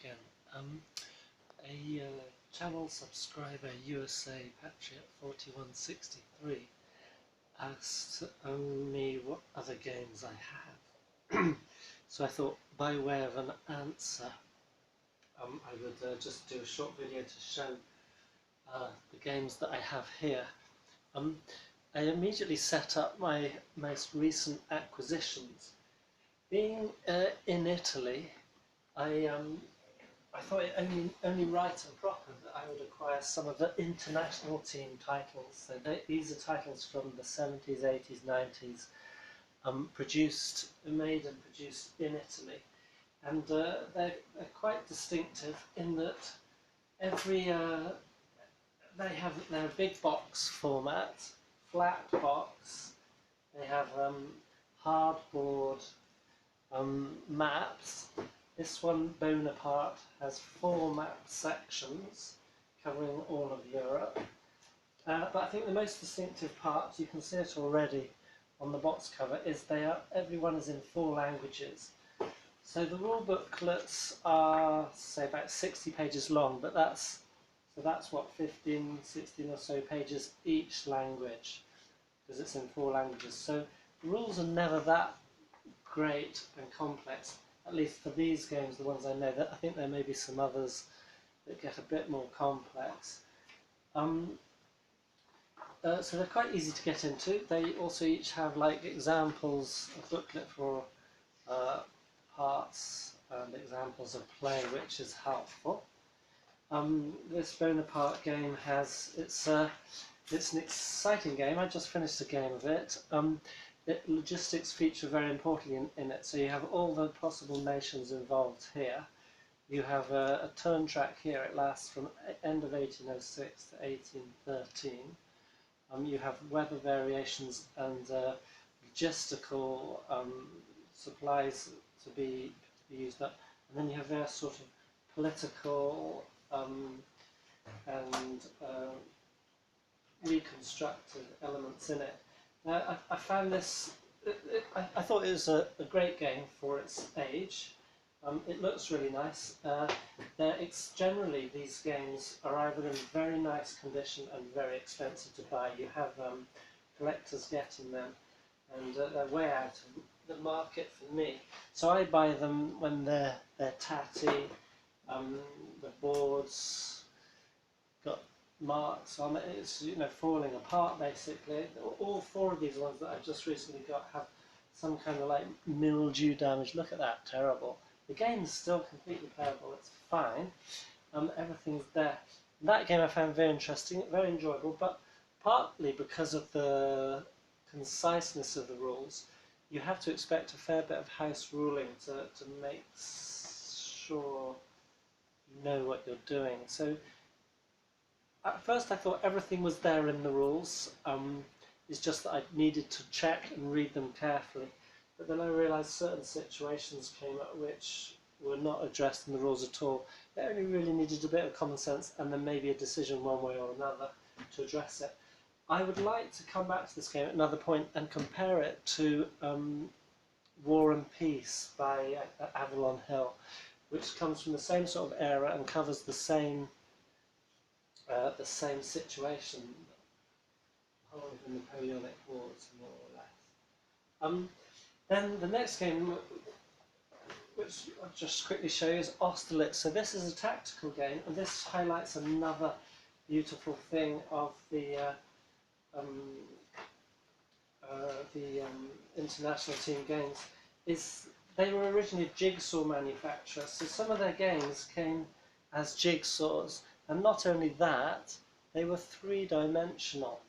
again. A channel subscriber, USA Patriot 4163, asked me what other games I have. So I thought, by way of an answer, I would just do a short video to show the games that I have here. I immediately set up my most recent acquisitions. Being in Italy, I thought it only right and proper that I would acquire some of the international team titles. So these are titles from the 70s, 80s, 90s, made and produced in Italy, and they're quite distinctive in that they're a big box format, flat box. They have hardboard maps. This one, Bonaparte, has 4 map sections covering all of Europe. But I think the most distinctive part, you can see it already on the box cover, is everyone is in 4 languages. So the rule booklets are, say, about 60 pages long, but that's what, 15, 16 or so pages each language, because it's in 4 languages. So the rules are never that great and complex, at least for these games, the ones I know. I think there may be some others that get a bit more complex. So they're quite easy to get into. They also each have like examples, a booklet for parts and examples of play, which is helpful. This Bonaparte game it's an exciting game. I just finished a game of it. Logistics feature very importantly in it, so you have all the possible nations involved here. You have a turn track here. It lasts from end of 1806 to 1813. You have weather variations and logistical supplies to be used up, and then you have various sort of political and reconstructive elements in it. Now, I found this, I thought it was a great game for its age. It looks really nice. Generally, these games are either in very nice condition and very expensive to buy. You have collectors getting them, and they're way out of the market for me. So I buy them when they're tatty. The boards got marks on it. It's falling apart basically. All 4 of these ones that I've just recently got have some kind of like mildew damage. Look at that, terrible. The game's still completely playable. It's fine. Everything's there. That game I found very interesting, very enjoyable, but partly because of the conciseness of the rules, you have to expect a fair bit of house ruling to make sure you know what you're doing. So at first I thought everything was there in the rules. It's just that I needed to check and read them carefully. But then I realised certain situations came up which were not addressed in the rules at all. They only really needed a bit of common sense and then maybe a decision one way or another to address it. I would like to come back to this game at another point and compare it to War and Peace by Avalon Hill, which comes from the same sort of era and covers the same situation, of the Napoleonic Wars, more or less. Then the next game, which I'll just quickly show you, is Austerlitz. So this is a tactical game, and this highlights another beautiful thing of the international team games. They were originally a jigsaw manufacturer, so some of their games came as jigsaws, and not only that, they were 3-dimensional.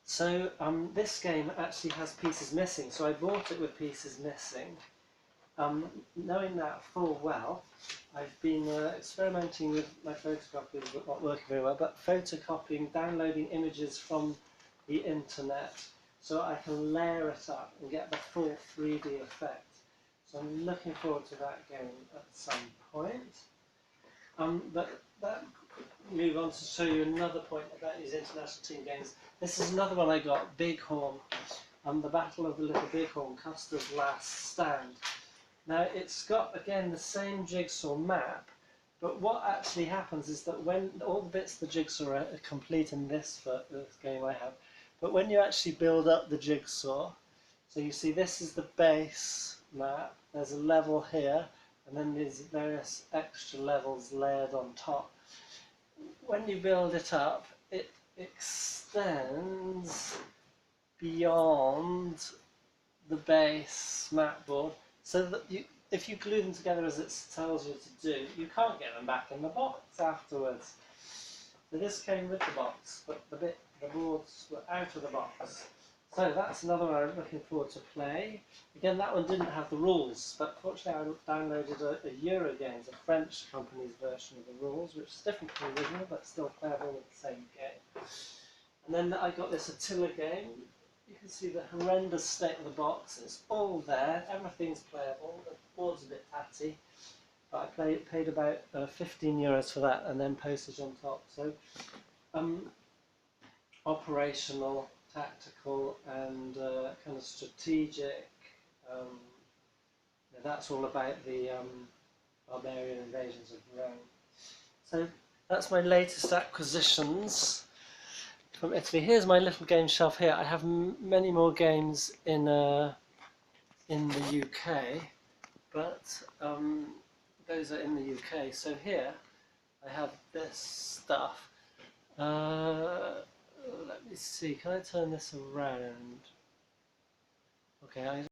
So this game actually has pieces missing, so I bought it with pieces missing. Knowing that full well, I've been experimenting with my photocopy, not working very well, but photocopying, downloading images from the internet so I can layer it up and get the full 3D effect. So I'm looking forward to that game at some point. But that move on to show you another point about these international team games. This is another one I got, Bighorn, the Battle of the Little Bighorn, Custer's Last Stand. Now it's got again the same jigsaw map, But what actually happens is that when all the bits of the jigsaw are complete in this game I have, but when you actually build up the jigsaw, so you see this is the base map, there's a level here, and then there's various extra levels layered on top. When you build it up, it extends beyond the base map board, so that if you glue them together as it tells you to do, you can't get them back in the box afterwards. So this came with the box, but the boards were out of the box. So that's another one I'm looking forward to play. Again, that one didn't have the rules, but fortunately I downloaded a Eurogames, a French company's version of the rules, which is different from the original, but still playable with the same game. And then I got this Attila game. You can see the horrendous state of the box. It's all there. Everything's playable. The board's a bit tatty. But I paid about €15 for that, and then postage on top. So, operational, tactical, and kind of strategic. That's all about the barbarian invasions of Rome. So that's my latest acquisitions from Italy. Here's my little game shelf here. I have many more games in the UK, but those are in the UK. So here I have this stuff. Let me see. Can I turn this around? Okay.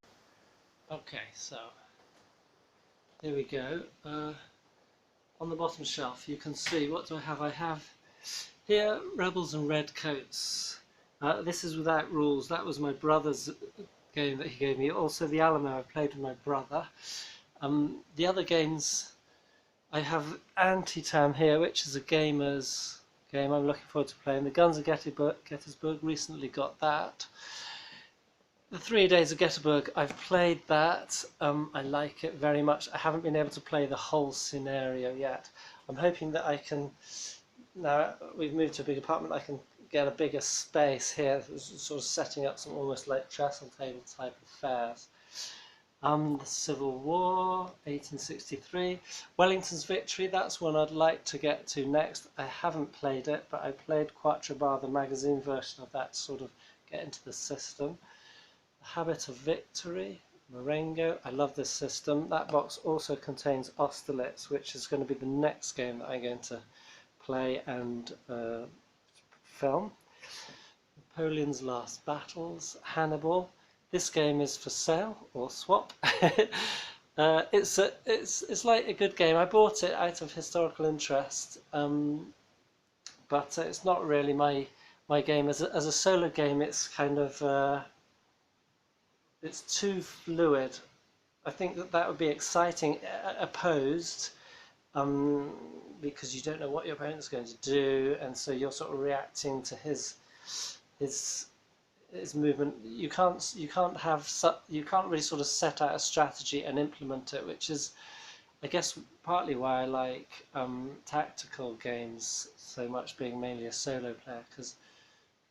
Okay. So here we go. On the bottom shelf, you can see, what do I have? I have here Rebels and Redcoats. This is without rules. That was my brother's game that he gave me. Also the Alamo I played with my brother. The other games, I have Antietam here, which is a gamer's game I'm looking forward to playing. The Guns of Gettysburg, recently got that. The 3 Days of Gettysburg, I've played that. I like it very much. I haven't been able to play the whole scenario yet. I'm hoping that I can, now we've moved to a big apartment, I can get a bigger space here, sort of setting up some almost like trestle table type affairs. The Civil War, 1863. Wellington's Victory, that's one I'd like to get to next. I haven't played it, but I played Quatre Barres, the magazine version of that, to sort of get into the system. The Habit of Victory, Marengo. I love this system. That box also contains Austerlitz, which is going to be the next game that I'm going to play and film. Napoleon's Last Battles, Hannibal. This game is for sale or swap. It's like a good game. I bought it out of historical interest, but it's not really my game. As a solo game, it's kind of it's too fluid. I think that would be exciting opposed, because you don't know what your opponent's going to do, and so you're sort of reacting to his movement. You can't really sort of set out a strategy and implement it, which is, I guess, partly why I like tactical games so much, being mainly a solo player, because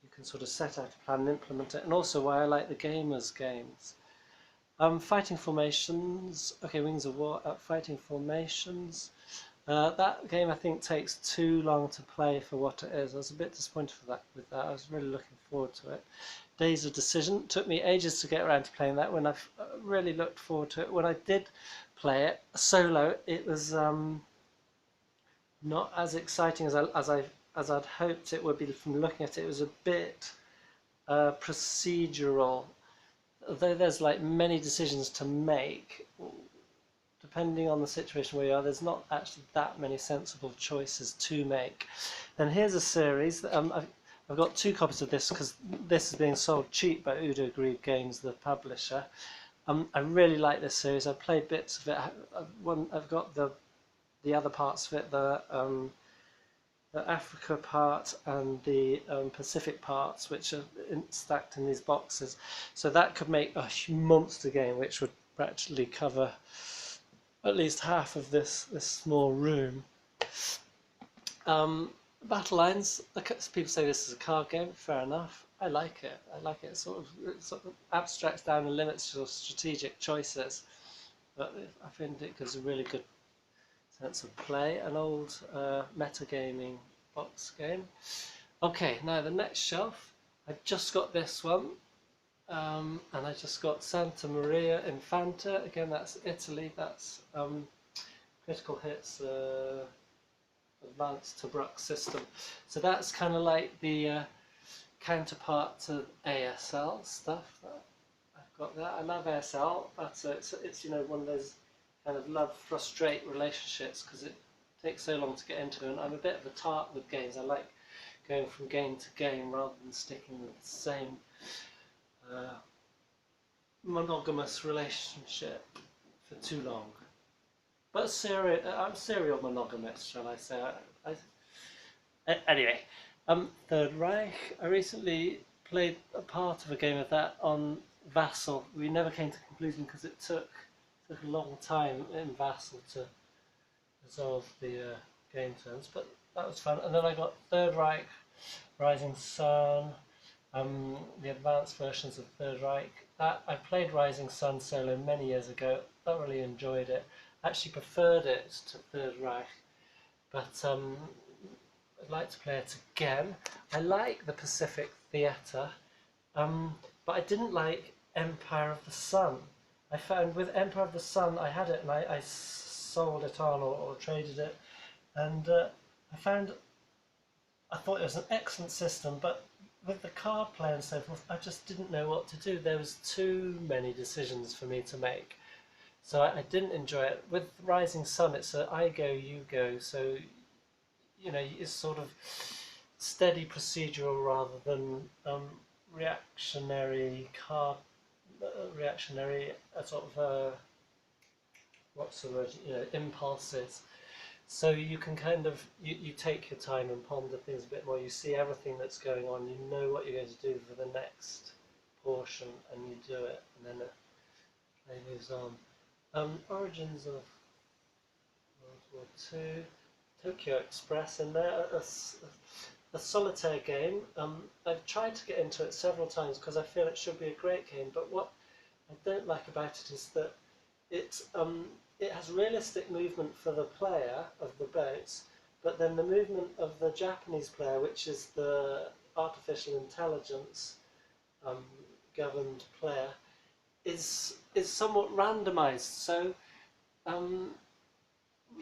you can sort of set out a plan and implement it, and also why I like the gamers games. Fighting Formations. Okay, Wings of War. Fighting Formations. That game I think takes too long to play for what it is. I was a bit disappointed with that. I was really looking forward to it. Days of Decision. Took me ages to get around to playing that. When I've really looked forward to it. When I did play it solo, it was not as exciting as I'd hoped it would be from looking at it. It was a bit procedural. Although there's like many decisions to make, depending on the situation where you are, there's not actually that many sensible choices to make. And here's a series that, I've got 2 copies of this because this is being sold cheap by Udo Grieg Games, the publisher. I really like this series. I've played bits of it. I've got the other parts of it, the Africa part and the Pacific parts, which are stacked in these boxes. So that could make a monster game, which would practically cover at least half of this small room. Battle Lines. People say this is a card game. Fair enough. I like it. It sort of abstracts down and limits your strategic choices, but I find it gives a really good sense of play, an old metagaming box game. Okay, now the next shelf, I've just got this one, and I just got Santa Maria Infanta. Again, that's Italy. That's Critical Hits Advanced Tobruk system. So that's kind of like the counterpart to ASL stuff. I've got that. I love ASL, but it's one of those kind of love-frustrate relationships because it takes so long to get into, and I'm a bit of a tart with games. I like going from game to game rather than sticking with the same monogamous relationship for too long. But I'm serial monogamous, shall I say. Anyway, Third Reich. I recently played a part of a game of that on Vassal. We never came to conclusion because it took a long time in Vassal to resolve the game terms, but that was fun. And then I got Third Reich, Rising Sun, the advanced versions of Third Reich. I played Rising Sun solo many years ago, thoroughly enjoyed it. Actually preferred it to Third Reich, but I'd like to play it again. I like the Pacific Theatre, but I didn't like Empire of the Sun. I found with Empire of the Sun, I had it and I sold it on or traded it, and I thought it was an excellent system, but with the card play and so forth, I just didn't know what to do. There was too many decisions for me to make. So I didn't enjoy it. With Rising Sun, it's a I go, you go, so it's sort of steady procedural rather than reactionary sort of what's the word? Impulses. So you can kind of you take your time and ponder things a bit more. You see everything that's going on. You know what you're going to do for the next portion, and you do it, and then it moves on. Origins of World War II, Tokyo Express in there, a solitaire game. I've tried to get into it several times because I feel it should be a great game, but what I don't like about it is that it has realistic movement for the player of the boats, but then the movement of the Japanese player, which is the artificial intelligence governed player, is somewhat randomized. So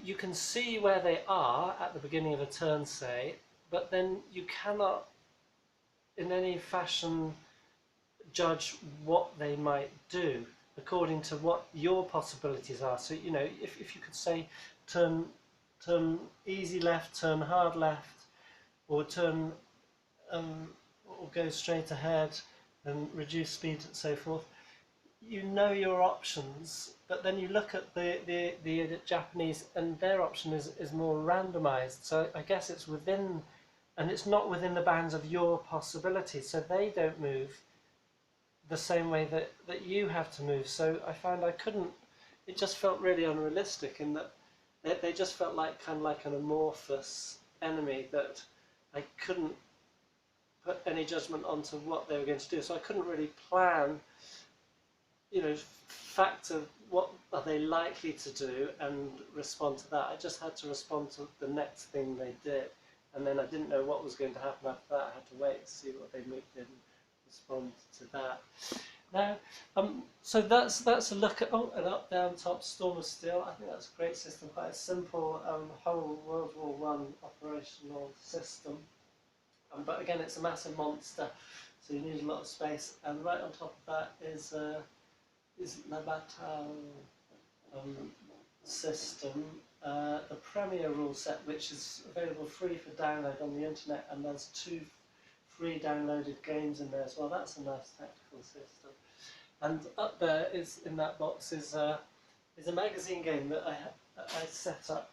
you can see where they are at the beginning of a turn, say, but then you cannot in any fashion judge what they might do according to what your possibilities are. So if you could say turn easy left, turn hard left, or turn or go straight ahead and reduce speed and so forth, you know your options, but then you look at the Japanese, and their option is more randomized. So I guess it's within, and it's not within the bounds of your possibilities. So they don't move the same way that you have to move. So I found I couldn't. It just felt really unrealistic in that they just felt like kind of like an amorphous enemy that I couldn't put any judgment onto what they were going to do. So I couldn't really plan. Factor what are they likely to do and respond to that. I just had to respond to the next thing they did, and then I didn't know what was going to happen after that. I had to wait to see what they did and respond to that. Now, so that's a look at an up, down, top, Storm of Steel. I think that's a great system, quite a simple whole World War I operational system. But again, it's a massive monster, so you need a lot of space. And right on top of that is La Bataille system, the Premier rule set, which is available free for download on the internet, and there's 2 free downloaded games in there as well. That's a nice tactical system. And up there is in that box is a magazine game that I set up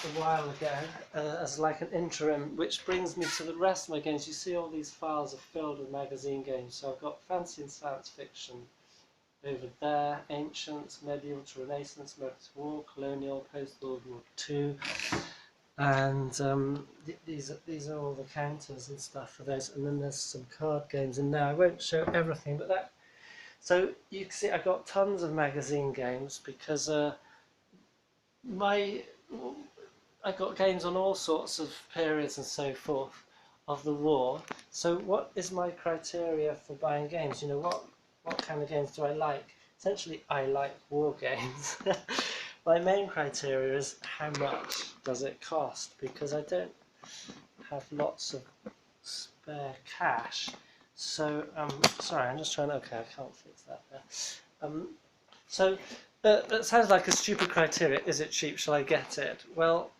a while ago as like an interim, which brings me to the rest of my games. You see all these files are filled with magazine games. So I've got fantasy and science fiction over there, ancient, medieval to Renaissance, American War, colonial, post-World War II, and these are all the counters and stuff for those. And then there's some card games in there. I won't show everything, but that. So you can see I've got tons of magazine games because I got games on all sorts of periods and so forth of the war. So what is my criteria for buying games? You know, what kind of games do I like? Essentially, I like war games. My main criteria is how much does it cost, because I don't have lots of spare cash. So, sorry, I'm just trying to, okay, I can't fix that there. So, that sounds like a stupid criteria. Is it cheap? Shall I get it? Well,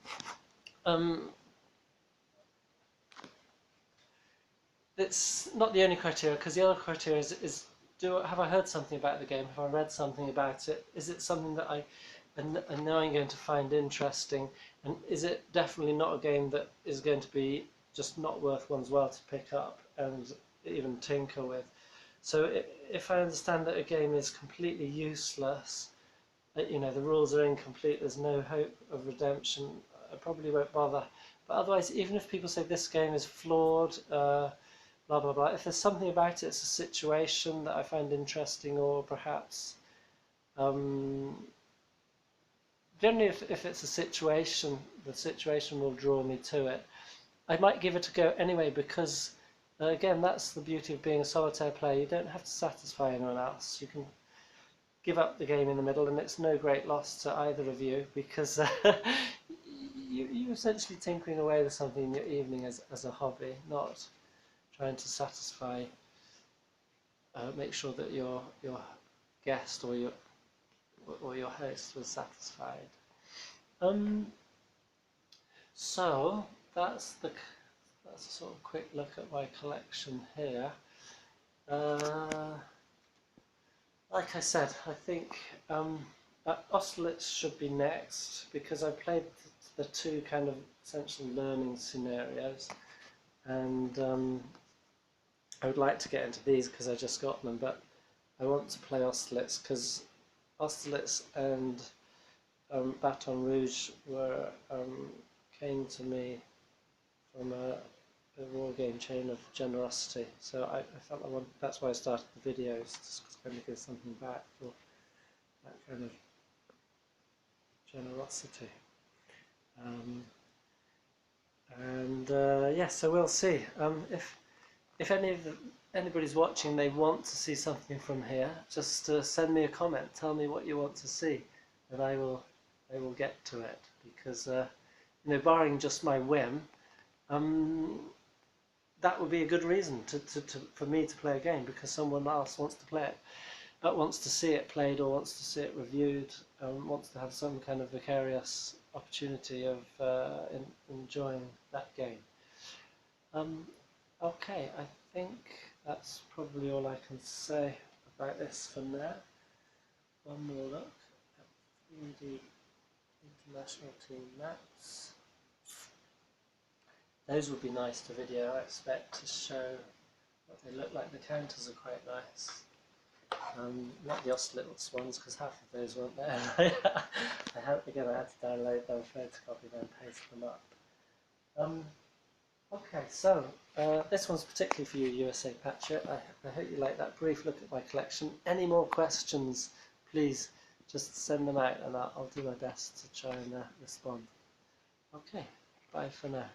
it's not the only criteria, because the other criteria is have I heard something about the game? Have I read something about it? Is it something that I know I'm going to find interesting? And is it definitely not a game that is going to be just not worth one's while to pick up and even tinker with? So if I understand that a game is completely useless, you know, the rules are incomplete, there's no hope of redemption, I probably won't bother. But otherwise, even if people say this game is flawed, blah blah blah, if there's something about it, it's a situation that I find interesting, or perhaps generally if it's a situation, the situation will draw me to it. I might give it a go anyway, because again, that's the beauty of being a solitaire player. You don't have to satisfy anyone else. You can give up the game in the middle, and it's no great loss to either of you, because you're essentially tinkering away with something in your evening as a hobby, not trying to satisfy, make sure that your guest or your host was satisfied. So that's a sort of quick look at my collection here. Like I said, I think Austerlitz should be next, because I played the two kind of essentially learning scenarios, and I would like to get into these because I just got them, but I want to play Austerlitz because Austerlitz and Baton Rouge came to me from a war game chain of generosity. So I felt that's why I started the videos, just to kind of give something back for that kind of generosity. Yeah, so we'll see. If anybody's watching, they want to see something from here, just send me a comment. Tell me what you want to see, and I will get to it. Because you know, barring just my whim, that would be a good reason for me to play a game, because someone else wants to play it, but wants to see it played, or wants to see it reviewed, wants to have some kind of vicarious opportunity of enjoying that game. Okay, I think that's probably all I can say about this for now. One more look at 3D International Team maps. Those would be nice to video, I expect, to show what they look like. The counters are quite nice. Not the Austerlitz ones, because half of those weren't there. I had to download them, photocopy them, paste them up. Okay, so this one's particularly for you, USA Patriot. I hope you like that brief look at my collection. Any more questions, please just send them out, and I'll do my best to try and respond. Okay, bye for now.